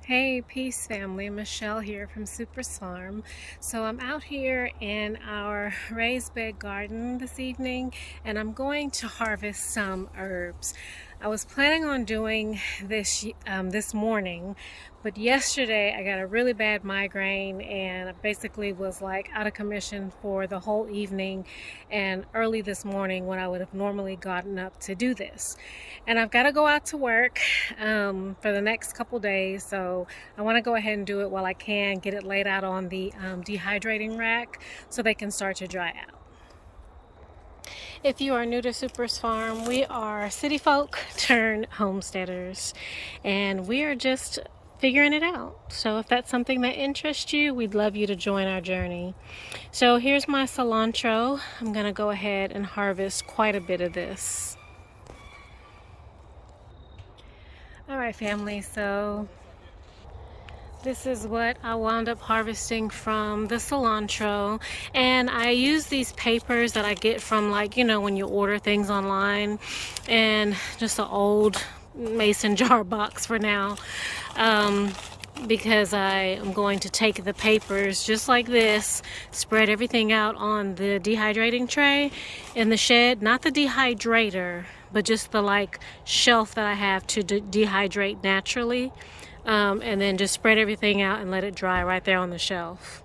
Hey, peace family, Michelle here from Supersfarm. So I'm out here in our raised bed garden this evening and I'm going to harvest some herbs. I was planning on doing this morning, but yesterday I got a really bad migraine and I basically was like out of commission for the whole evening and early this morning when I would have normally gotten up to do this. And I've got to go out to work for the next couple days, so I want to go ahead and do it while I can, get it laid out on the dehydrating rack so they can start to dry out. If you are new to Super's Farm, we are city folk turned homesteaders, and we are just figuring it out. So if that's something that interests you, we'd love you to join our journey. So here's my cilantro. I'm going to go ahead and harvest quite a bit of this. All right, family, so this is what I wound up harvesting from the cilantro, and I use these papers that I get from, like, you know, when you order things online, and just an old mason jar box for now, because I am going to take the papers just like this, spread everything out on the dehydrating tray in the shed, not the dehydrator, but just the like shelf that I have to dehydrate naturally. And then just spread everything out and let it dry right there on the shelf.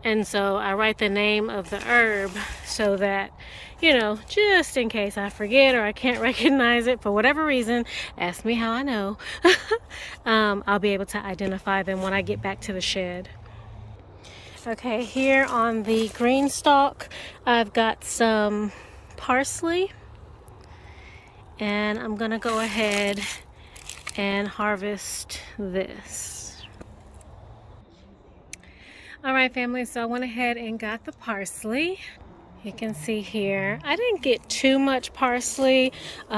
And so I write the name of the herb so that, you know, just in case I forget or I can't recognize it for whatever reason, ask me how I know, I'll be able to identify them when I get back to the shed. Okay, here on the green stalk, I've got some parsley, and I'm gonna go ahead and harvest this. All right, family, so I went ahead and got the parsley. You can see here, I didn't get too much parsley. You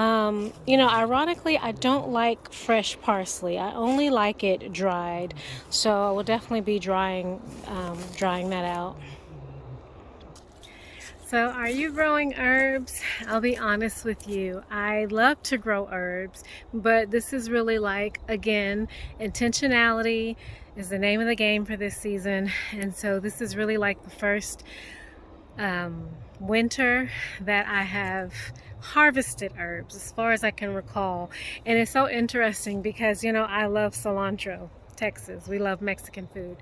know, ironically, I don't like fresh parsley. I only like it dried. So I will definitely be drying that out. So are you growing herbs? I'll be honest with you. I love to grow herbs, but this is really like, again, intentionality is the name of the game for this season. And so this is really like the first winter that I have harvested herbs as far as I can recall. And it's so interesting because, you know, I love cilantro. Texas, we love Mexican food.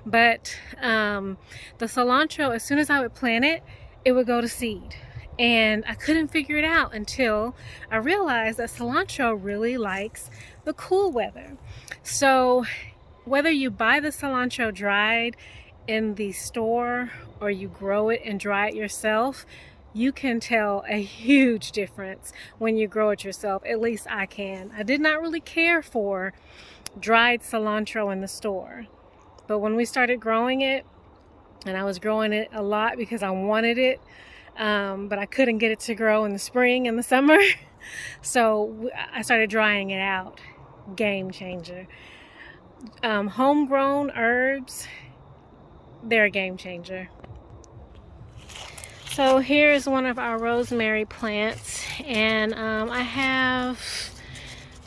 But the cilantro, as soon as I would plant it, it would go to seed, and I couldn't figure it out until I realized that cilantro really likes the cool weather. So whether you buy the cilantro dried in the store or you grow it and dry it yourself, you can tell a huge difference when you grow it yourself. At least I can. I did not really care for dried cilantro in the store, but when we started growing it, and I was growing it a lot because I wanted it, but I couldn't get it to grow in the spring and the summer. So I started drying it out. Game changer. Homegrown herbs, they're a game changer. So here's one of our rosemary plants, and I have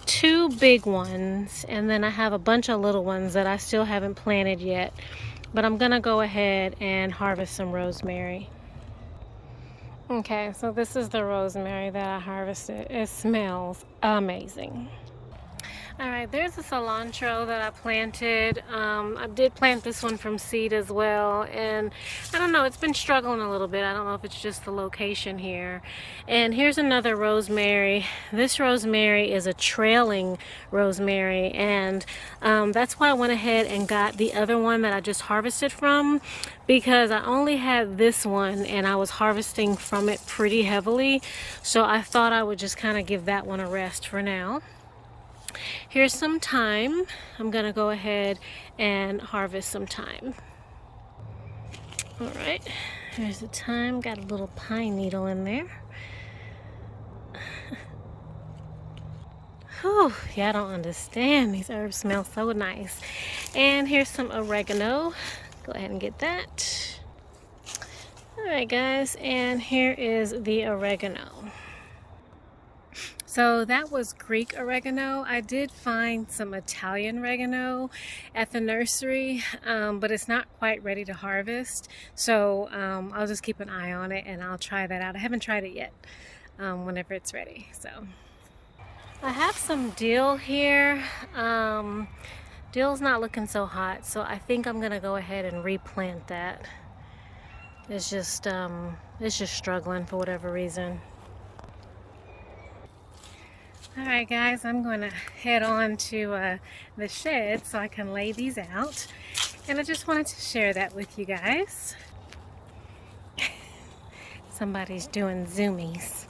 two big ones, and then I have a bunch of little ones that I still haven't planted yet. But I'm gonna go ahead and harvest some rosemary. Okay, so this is the rosemary that I harvested. It smells amazing. All right, there's a cilantro that I planted. I did plant this one from seed as well, and I don't know, it's been struggling a little bit. I don't know if it's just the location here. And here's another rosemary. This rosemary is a trailing rosemary, and that's why I went ahead and got the other one that I just harvested from, because I only had this one and I was harvesting from it pretty heavily. So I thought I would just kind of give that one a rest for now. Here's some thyme. I'm gonna go ahead and harvest some thyme. All right, here's the thyme. Got a little pine needle in there. Oh, yeah, I don't understand. These herbs smell so nice. And here's some oregano. Go ahead and get that. All right, guys, and here is the oregano. So that was Greek oregano. I did find some Italian oregano at the nursery, but it's not quite ready to harvest. So I'll just keep an eye on it and I'll try that out. I haven't tried it yet, whenever it's ready. So I have some dill here. Dill's not looking so hot, so I think I'm gonna go ahead and replant that. It's just struggling for whatever reason. All right, guys, I'm going to head on to the shed so I can lay these out. And I just wanted to share that with you guys. Somebody's doing zoomies.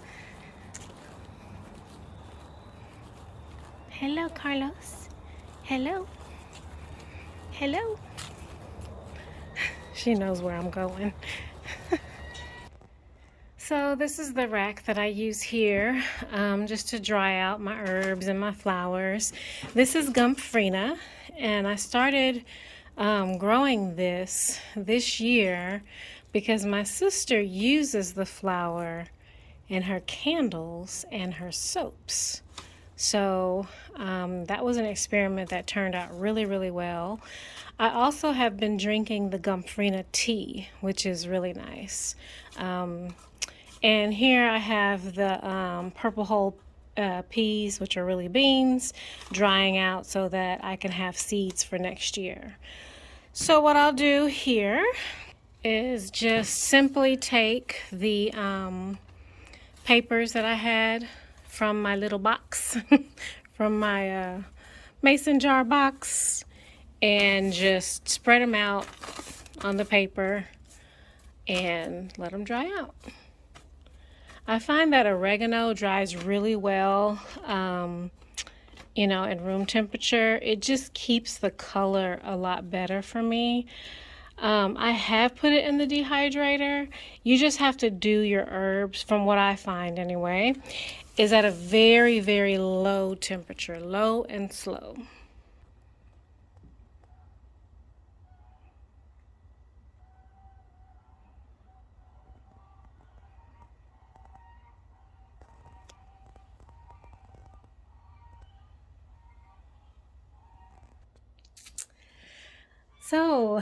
Hello, Carlos. Hello. Hello. She knows where I'm going. So this is the rack that I use here just to dry out my herbs and my flowers. This is Gomphrena, and I started growing this year because my sister uses the flower in her candles and her soaps. So that was an experiment that turned out really, really well. I also have been drinking the Gomphrena tea, which is really nice. And here I have the purple hull peas, which are really beans, drying out so that I can have seeds for next year. So what I'll do here is just simply take the papers that I had from my little box, from my mason jar box, and just spread them out on the paper and let them dry out. I find that oregano dries really well, you know, at room temperature. It just keeps the color a lot better for me. I have put it in the dehydrator. You just have to do your herbs, from what I find anyway, is at a very, very low temperature, low and slow. So,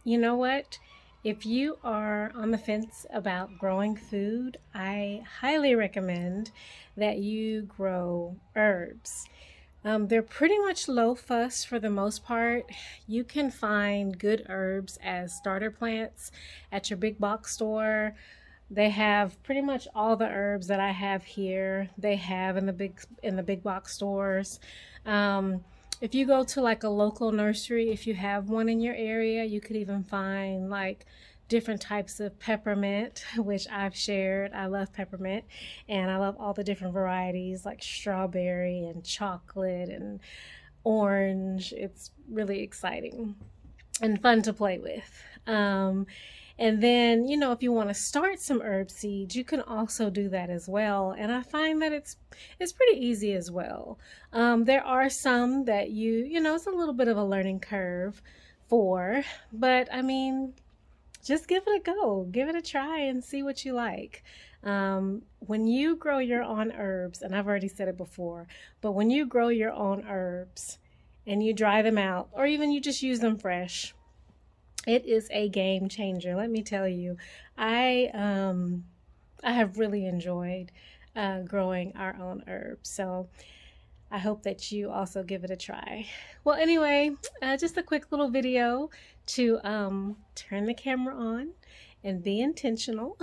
you know what? If you are on the fence about growing food, I highly recommend that you grow herbs. They're pretty much low fuss for the most part. You can find good herbs as starter plants at your big box store. They have pretty much all the herbs that I have here. They have in the big box stores. If you go to like a local nursery, if you have one in your area, you could even find like different types of peppermint, which I've shared. I love peppermint, and I love all the different varieties like strawberry and chocolate and orange. It's really exciting and fun to play with. And then, you know, if you want to start some herb seeds, you can also do that as well. And I find that it's pretty easy as well. There are some that you know, it's a little bit of a learning curve for, but I mean, just give it a go, give it a try and see what you like. When you grow your own herbs, and I've already said it before, but when you grow your own herbs and you dry them out, or even you just use them fresh, it is a game changer. Let me tell you, I have really enjoyed growing our own herbs. So I hope that you also give it a try. Well, anyway, just a quick little video to turn the camera on and be intentional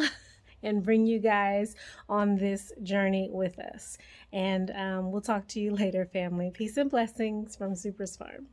and bring you guys on this journey with us. And we'll talk to you later, family. Peace and blessings from supersfarm.